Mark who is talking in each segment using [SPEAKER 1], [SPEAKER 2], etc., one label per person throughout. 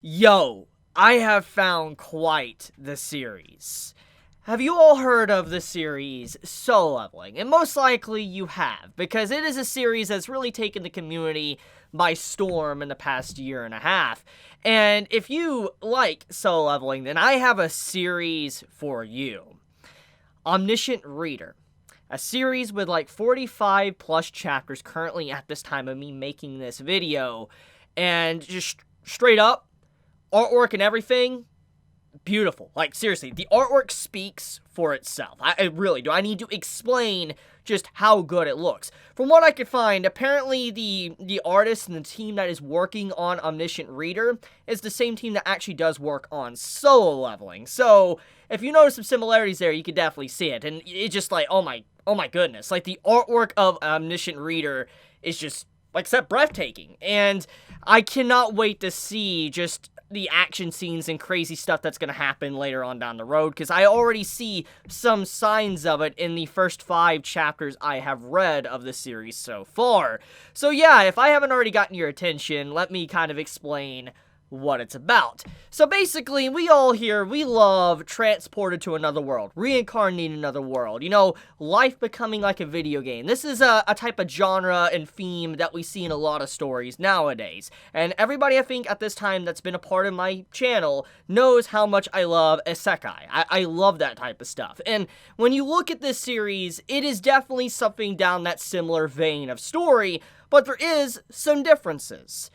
[SPEAKER 1] Yo, I have found quite the series. Have you all heard of the series Solo Leveling? And most likely you have, because it is a series that's really taken the community by storm in the past year and a half. And if you like Solo Leveling, then I have a series for you. Omniscient Reader. A series with like 45 plus chapters currently at this time of me making this video. And just straight up, artwork and everything, beautiful. Like, seriously, the artwork speaks for itself. I really do. I need to explain just how good it looks. From what I could find, apparently the artist and the team that is working on Omniscient Reader is the same team that actually does work on Solo Leveling. So, if you notice some similarities there, you could definitely see it. And it's just like, oh my goodness. Like, the artwork of Omniscient Reader is just, like I said, breathtaking. And I cannot wait to see just the action scenes and crazy stuff that's going to happen later on down the road, because I already see some signs of it in the first 5 chapters I have read of the series so far. So yeah, if I haven't already gotten your attention, let me kind of explain what it's about. So basically, we all here, we love transported to another world, reincarnating another world, you know, life becoming like a video game. This is a type of genre and theme that we see in a lot of stories nowadays. And everybody, I think, at this time that's been a part of my channel knows how much I love isekai. I love that type of stuff. And when you look at this series, it is definitely something down that similar vein of story, but there is some differences.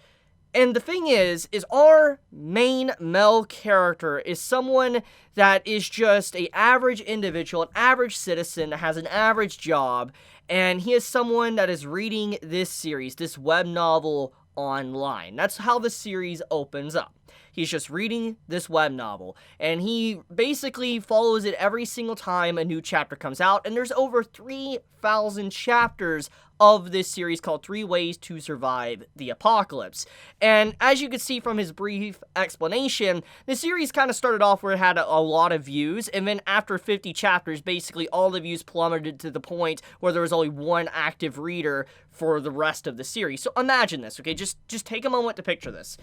[SPEAKER 1] And the thing is our main male character is someone that is just an average individual, an average citizen that has an average job, and he is someone that is reading this series, this web novel, online. That's how the series opens up. He's just reading this web novel, and he basically follows it every single time a new chapter comes out, and there's over 3,000 chapters of this series called 3 Ways to Survive the Apocalypse. And as you can see from his brief explanation, the series kind of started off where it had a lot of views, and then after 50 chapters, basically all the views plummeted to the point where there was only one active reader for the rest of the series. So imagine this, okay? Just take a moment to picture this.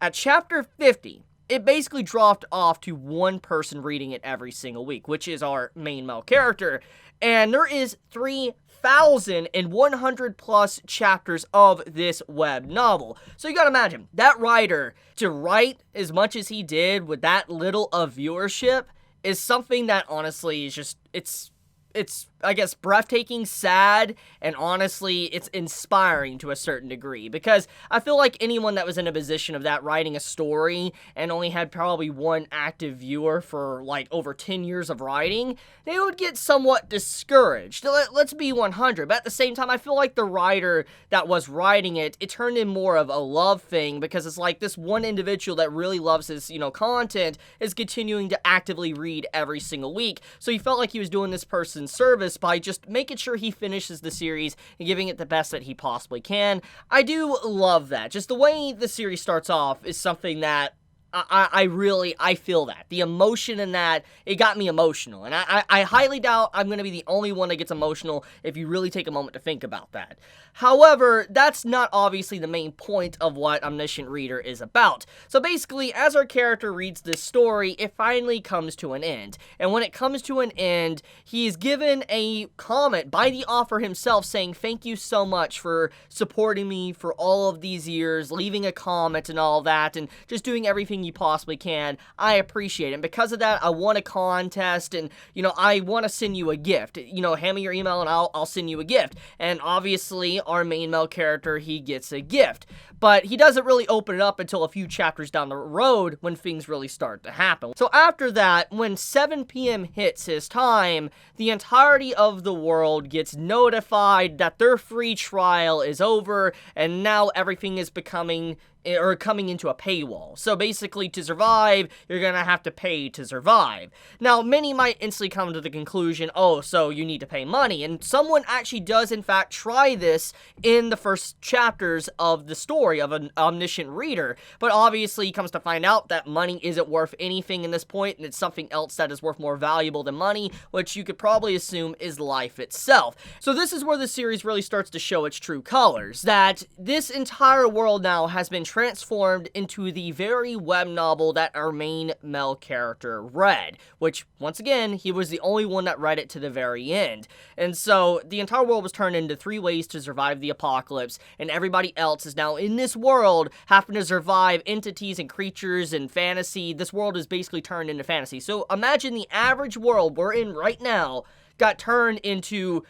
[SPEAKER 1] At chapter 50, it basically dropped off to one person reading it every single week, which is our main male character. And there is 3,100 plus chapters of this web novel. So you gotta imagine, that writer, to write as much as he did with that little of viewership, is something that honestly is just, it's I guess, breathtaking, sad, and honestly, it's inspiring to a certain degree, because I feel like anyone that was in a position of that, writing a story, and only had probably one active viewer for, like, over 10 years of writing, they would get somewhat discouraged. Let's be 100, but at the same time, I feel like the writer that was writing it turned in more of a love thing, because it's like this one individual that really loves his, content is continuing to actively read every single week, so he felt like he was doing this person's service by just making sure he finishes the series and giving it the best that he possibly can. I do love that. Just the way the series starts off is something that I feel that. The emotion in that, it got me emotional. And I highly doubt I'm going to be the only one that gets emotional if you really take a moment to think about that. However, that's not obviously the main point of what Omniscient Reader is about. So basically, as our character reads this story, it finally comes to an end. And when it comes to an end, he is given a comment by the author himself saying, "Thank you so much for supporting me for all of these years, leaving a comment and all that, and just doing everything you possibly can. I appreciate it. And because of that, I won a contest, and, I want to send you a gift. Hand me your email and I'll send you a gift." And obviously, our main male character, he gets a gift. But he doesn't really open it up until a few chapters down the road when things really start to happen. So after that, when 7 p.m. hits his time, the entirety of the world gets notified that their free trial is over, and now everything is coming into a paywall. So basically, to survive, you're gonna have to pay to survive. Now, many might instantly come to the conclusion, oh, so you need to pay money, and someone actually does in fact try this in the first chapters of the story of an Omniscient Reader, but obviously he comes to find out that money isn't worth anything in this point, and it's something else that is worth more valuable than money, which you could probably assume is life itself. So this is where the series really starts to show its true colors, that this entire world now has been transformed into the very web novel that our main male character read, which, once again, he was the only one that read it to the very end. And so, the entire world was turned into 3 ways to survive the apocalypse, and everybody else is now in this world having to survive entities and creatures and fantasy. This world is basically turned into fantasy. So, imagine the average world we're in right now got turned into,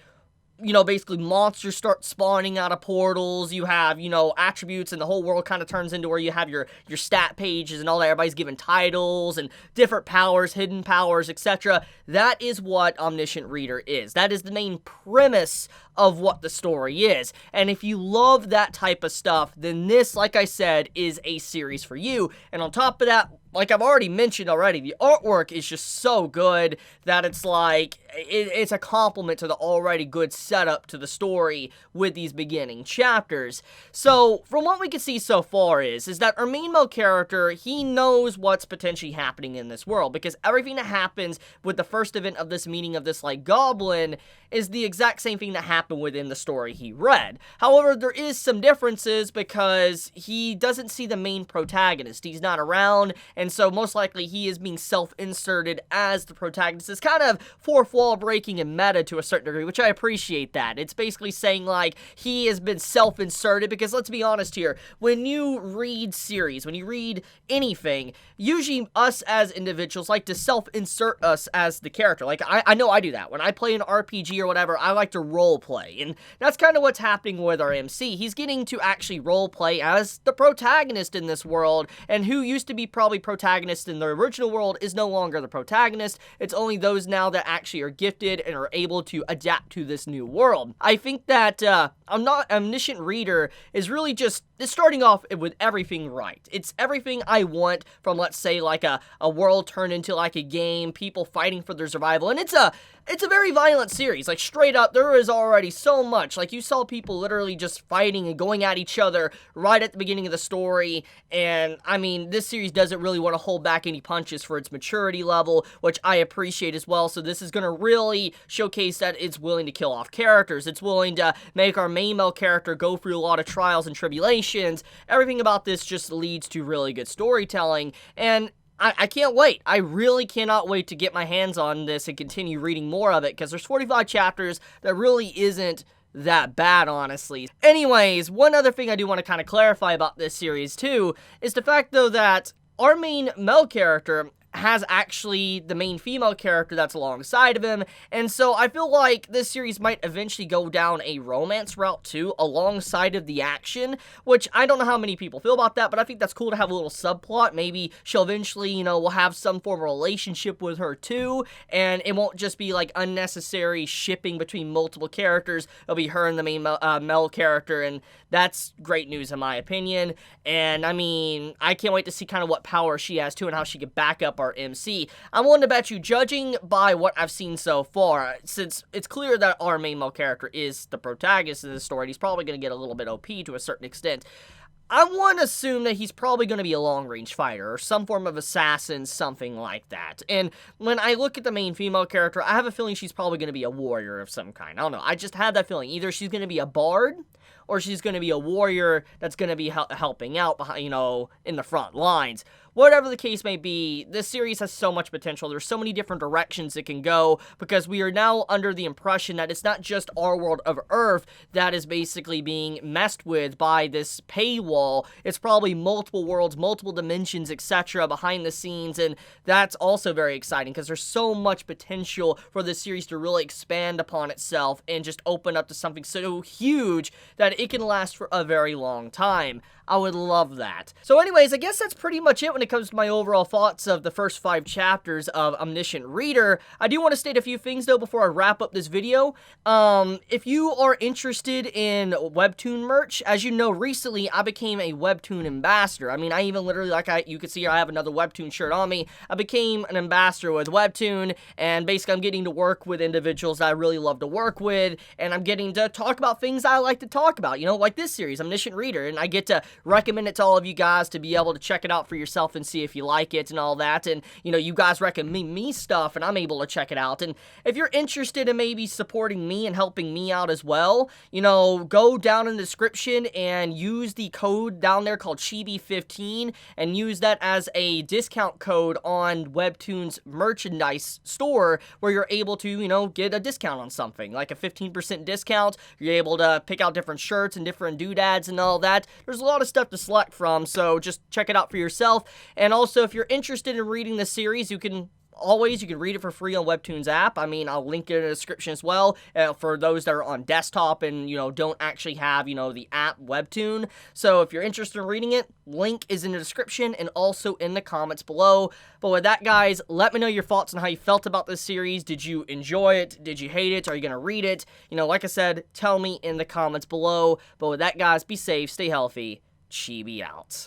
[SPEAKER 1] basically monsters start spawning out of portals. You have, attributes, and the whole world kind of turns into where you have your stat pages and all that. Everybody's given titles and different powers, hidden powers, etc. That is what Omniscient Reader is. That is the main premise of what the story is. And if you love that type of stuff, then this, like I said, is a series for you. And on top of that, like I've already mentioned already, the artwork is just so good that it's like, it's a compliment to the already good setup to the story with these beginning chapters. So, from what we can see so far is that our main male character, he knows what's potentially happening in this world, because everything that happens with the first event of this meeting of this, goblin, is the exact same thing that happened within the story he read. However, there is some differences because he doesn't see the main protagonist. He's not around, and so most likely he is being self-inserted as the protagonist. It's kind of fourth wall breaking and meta to a certain degree, which I appreciate that. It's basically saying, he has been self-inserted, because let's be honest here, when you read series, when you read anything, usually us as individuals like to self-insert us as the character. I know I do that. When I play an RPG or whatever, I like to role play, and that's kind of what's happening with our MC. He's getting to actually role play as the protagonist in this world, and who used to be probably protagonist in the original world is no longer the protagonist. It's only those now that actually are gifted and are able to adapt to this new world. I think that Omniscient Reader is really just, it's starting off with everything right. It's everything I want from, let's say, a world turned into a game, people fighting for their survival, and it's a very violent series. Straight up, there is already so much. You saw people literally just fighting and going at each other right at the beginning of the story, and, this series doesn't really want to hold back any punches for its maturity level, which I appreciate as well. So this is going to really showcase that it's willing to kill off characters. It's willing to make our main male character go through a lot of trials and tribulations. Everything about this just leads to really good storytelling, and I can't wait. I really cannot wait to get my hands on this and continue reading more of it, because there's 45 chapters that really isn't that bad, honestly. Anyways, one other thing I do want to kind of clarify about this series, too, is the fact, though, that our main male character has actually the main female character that's alongside of him, and so I feel like this series might eventually go down a romance route too, alongside of the action, which I don't know how many people feel about that, but I think that's cool to have a little subplot. Maybe she'll eventually, will have some form of relationship with her too, and it won't just be unnecessary shipping between multiple characters. It'll be her and the main male character, and that's great news in my opinion. And I can't wait to see kind of what power she has too, and how she can back up our MC. I'm willing to bet you, judging by what I've seen so far, since it's clear that our main male character is the protagonist of the story, he's probably going to get a little bit OP to a certain extent. I want to assume that he's probably going to be a long-range fighter, or some form of assassin, something like that. And when I look at the main female character, I have a feeling she's probably going to be a warrior of some kind. I don't know, I just have that feeling. Either she's going to be a bard, or she's going to be a warrior that's going to be helping out behind, in the front lines. Whatever the case may be, this series has so much potential. There's so many different directions it can go, because we are now under the impression that it's not just our world of Earth that is basically being messed with by this paywall. It's probably multiple worlds, multiple dimensions, etc. behind the scenes, and that's also very exciting, because there's so much potential for this series to really expand upon itself and just open up to something so huge that it can last for a very long time. I would love that. So anyways, I guess that's pretty much it when it comes to my overall thoughts of the first 5 chapters of Omniscient Reader. I do want to state a few things, though, before I wrap up this video. If you are interested in Webtoon merch, as you know, recently I became a Webtoon ambassador. I even literally, you can see I have another Webtoon shirt on me. I became an ambassador with Webtoon, and basically I'm getting to work with individuals that I really love to work with, and I'm getting to talk about things I like to talk about, like this series, Omniscient Reader, and I get to recommend it to all of you guys to be able to check it out for yourself and see if you like it and all that. And, you know, you guys recommend me stuff and I'm able to check it out. And if you're interested in maybe supporting me and helping me out as well, you know, go down in the description and use the code down there called Chibi15 and use that as a discount code on Webtoon's merchandise store where you're able to, you know, get a discount on something, like a 15% discount. You're able to pick out different shirts and different doodads and all that. There's a lot of stuff to select from, so just check it out for yourself. And also, if you're interested in reading the series, you can read it for free on Webtoon's app. I mean, I'll link it in the description as well for those that are on desktop and, you know, don't actually have, you know, the app Webtoon. So if you're interested in reading it, link is in the description and also in the comments below. But with that, guys, let me know your thoughts on how you felt about this series. Did you enjoy it? Did you hate it? Are you going to read it? You know, like I said, tell me in the comments below. But with that, guys, be safe, stay healthy. Chibi out.